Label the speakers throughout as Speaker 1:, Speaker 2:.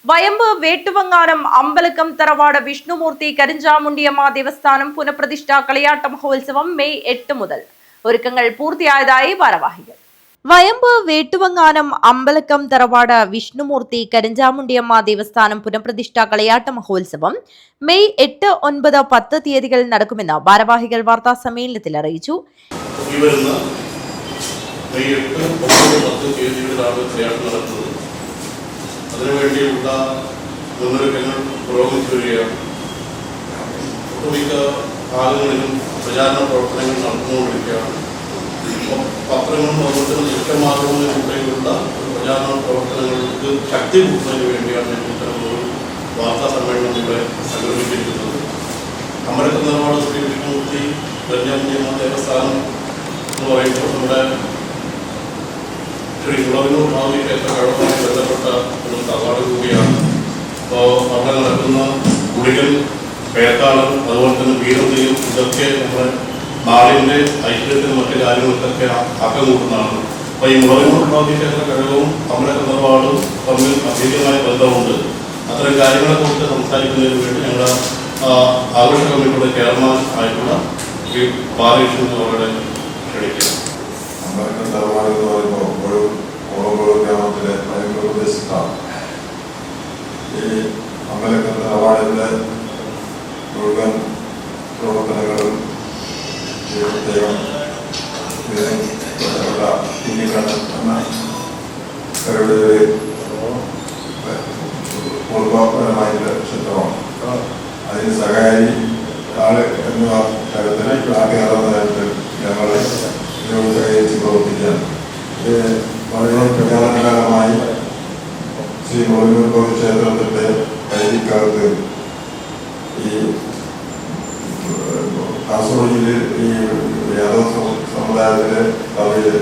Speaker 1: വയമ്പ് വേട്ടുവങ്ങാനം അമ്പലക്കം തറവാട് വിഷ്ണുമൂർത്തി കരിഞ്ചാമുണ്ടിയമ്മ ദേവസ്ഥാനം പുനഃപ്രതിഷ്ഠ കളിയാട്ട മഹോത്സവം മെയ് 8 മുതൽ ഒരുക്കങ്ങൾ പൂർത്തിയായതായി ഭാരവാഹികൾ. വയമ്പ് വേട്ടുവങ്ങാനം അമ്പലക്കം തറവാട് വിഷ്ണുമൂർത്തി കരിഞ്ചാമുണ്ടിയമ്മ ദേവസ്ഥാനം പുനഃപ്രതിഷ്ഠ കളിയാട്ട മഹോത്സവം മെയ് 8, 9, 10 തീയതികളിൽ നടക്കുമെന്ന് ഭാരവാഹികൾ വാർത്താ സമ്മേളനത്തിൽ അറിയിച്ചു.
Speaker 2: അതിനുവേണ്ടിയുള്ള മുന്നൊരുക്കങ്ങൾ പുരോഗമിച്ചു വരികയാണ്. ഒട്ടുമിക്ക ഭാഗങ്ങളിലും പ്രചാരണ പ്രവർത്തനങ്ങൾ നടന്നുകൊണ്ടിരിക്കുകയാണ്. പത്രങ്ങളും അതുപോലെ തന്നെ ദൃശ്യമാധ്യമങ്ങളിലൂടെയുള്ള പ്രചാരണ പ്രവർത്തനങ്ങൾക്ക് ശക്തി കൂട്ടുന്നതിന് വേണ്ടിയാണ് ഇത്തരമൊരു വാർത്താ സമ്മേളനം ഇവിടെ സംഘടിപ്പിച്ചിരിക്കുന്നത്. അമ്പലക്കം തറവാട് ശ്രീ വിഷ്ണുമൂർത്തി കരിഞ്ചാമുണ്ടിയമ്മ ദേവസ്ഥാനം എന്ന് പറയുമ്പോൾ നമ്മുടെ ശ്രീ കുളവന്നൂർ ഭാവി ക്ഷേത്ര കഴകവുമായി ബന്ധപ്പെട്ട ഒരു തറവാട് കൂടിയാണ്. അപ്പോൾ അവിടെ നടക്കുന്ന കുടികൾ, പേക്കാളം, അതുപോലെ തന്നെ വീരതയും ഇതൊക്കെ നമ്മുടെ നാടിൻ്റെ ഐശ്വര്യത്തിനും മറ്റു കാര്യങ്ങൾക്കൊക്കെ ആക്കം കൂട്ടുന്നതാണ്. അപ്പോൾ ഈ കുളവന്നൂർ ഭാവി ക്ഷേത്ര കഴകവും അമ്പലക്കം തറവാടും തമ്മിൽ അഭേദ്യമായ ബന്ധമുണ്ട്. അത്തരം കാര്യങ്ങളെക്കുറിച്ച് സംസാരിക്കുന്നതിന് വേണ്ടി ഞങ്ങളുടെ ആഘോഷ കമ്മിറ്റിയുടെ ചെയർമാൻ ആയിട്ടുള്ള ഈ ബാലകൃഷ്ണൻ അവരുടെ ക്ഷണിക്കുന്നു.
Speaker 3: അമ്പലക്കം തറവാട് എന്ന് പറയുമ്പോൾ ഒരു ഓളോള ഗ്രാമത്തിലെ ഭയങ്കര പ്രദേശത്താണ്. ഈ അമ്പലക്കം തറവാടിൻ്റെ മുഴുവൻ പ്രവർത്തനങ്ങളും പ്രത്യേകം കുഞ്ഞിക്കണ്ണൻ എന്ന കരുടെ കുടുംബപരമായിട്ടുള്ള ക്ഷേത്രമാണ്. അതിന് സഹായി ആള് എന്ന തരത്തിൽ ആദ്യകാലത്ത് ഞങ്ങൾ ഇതിനോട് സഹകരിച്ച് പ്രവർത്തിക്കുകയാണ്. ഇത് വളരെ പ്രചാരണകാലമായി ശ്രീ മുളന്നൂർ ക്ഷേത്രത്തിൻ്റെ പരിധിക്കകത്ത് ഈ കാസർഗോഡ് ജില്ലയിൽ ഈ യാദവ സമുദായത്തിലെ അവര്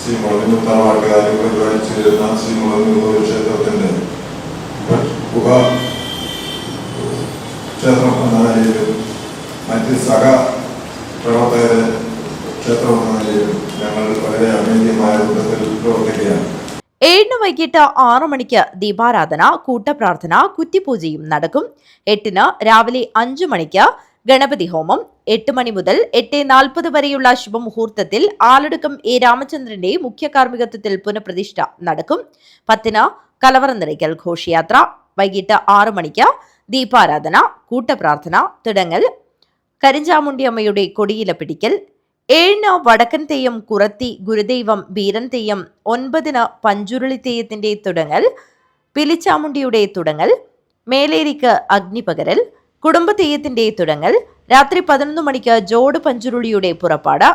Speaker 3: ശ്രീ മുളന്നൂർ തറവാട്ടുകാരും പരിപാലിച്ചു വരുന്ന ശ്രീ മുളന്നൂർ ക്ഷേത്രത്തിൻ്റെ ഗുഹ ക്ഷേത്രം എന്ന നിലയിലും മറ്റ് സഹ പ്രവർത്തകരെ ക്ഷേത്രം എന്ന നിലയിലും ഞങ്ങൾ വളരെ അമേദ്യമായ രൂപത്തിൽ പ്രവർത്തിക്കുകയാണ്.
Speaker 1: 7 വൈകിട്ട് 6 മണിക്ക് ദീപാരാധന, കൂട്ടപ്രാർത്ഥന, കുറ്റിപൂജയും നടക്കും. 8 രാവിലെ 5 മണിക്ക് ഗണപതി ഹോമം. 8 മണി മുതൽ 8:40 വരെയുള്ള ശുഭമുഹൂർത്തത്തിൽ ആലടുക്കം എ രാമചന്ദ്രന്റെ മുഖ്യ കാർമ്മികത്വത്തിൽ പുനഃപ്രതിഷ്ഠ നടക്കും. 10 കലവറ നിറയ്ക്കൽ ഘോഷയാത്ര. വൈകിട്ട് 6 മണിക്ക് ദീപാരാധന, കൂട്ടപ്രാർത്ഥന, തുടങ്ങൽ, കരിഞ്ചാമുണ്ടിയമ്മയുടെ കൊടിയില പിടിക്കൽ. 7 വടക്കൻ തെയ്യം, കുറത്തി, ഗുരുദൈവം, ബീരൻ തെയ്യം. 9 പഞ്ചുരുളി തെയ്യത്തിന്റെ തുടങ്ങൽ, പിലിച്ചാമുണ്ടിയുടെ തുടങ്ങൽ, മേലേരിക്ക് അഗ്നിപകരൽ, കുടുംബ തെയ്യത്തിന്റെ തുടങ്ങൽ. രാത്രി 11 മണിക്ക് ജോട് പഞ്ചുരുളിയുടെ പുറപ്പാട്.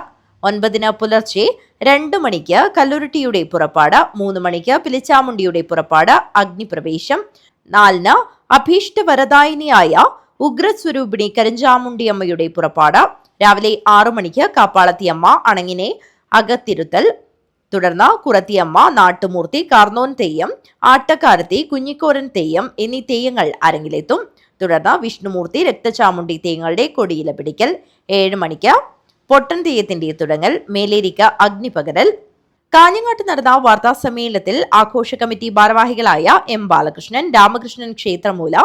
Speaker 1: 9 പുലർച്ചെ 2 മണിക്ക് കല്ലുരുട്ടിയുടെ പുറപ്പാട്. 3 മണിക്ക് പിലിച്ചാമുണ്ടിയുടെ പുറപ്പാട്, അഗ്നിപ്രവേശം. 4 അഭീഷ്ടവരദായിനിയായ ഉഗ്രസ്വരൂപിണി കരിഞ്ചാമുണ്ടിയമ്മയുടെ പുറപ്പാട്. രാവിലെ 6 മണിക്ക് കാപ്പാളത്തിയമ്മ അണങ്ങിനെ അകത്തിരുത്തൽ. തുടർന്ന് കുറത്തിയമ്മ, നാട്ടുമൂർത്തി, കാർന്നോൻ തെയ്യം, ആട്ടക്കാരത്തി, കുഞ്ഞിക്കോരൻ തെയ്യം എന്നീ തെയ്യങ്ങൾ അരങ്ങിലെത്തും. തുടർന്ന് വിഷ്ണുമൂർത്തി, രക്തചാമുണ്ടി തെയ്യങ്ങളുടെ കൊടിയില പിടിക്കൽ. 7 മണിക്ക് പൊട്ടൻ തെയ്യത്തിന്റെ തുടങ്ങൽ, മേലേരിക്ക് അഗ്നിപകരൽ. കാഞ്ഞങ്ങാട്ട് നടന്ന വാർത്താ സമ്മേളനത്തിൽ ആഘോഷ കമ്മിറ്റി ഭാരവാഹികളായ M Balakrishnan, Ramakrishnan Kshetramoola,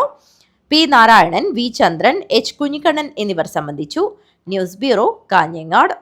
Speaker 1: P Narayanan, V Chandran, H Kunhikannan എന്നിവർ സംബന്ധിച്ചു. News bureau, Kanhangad.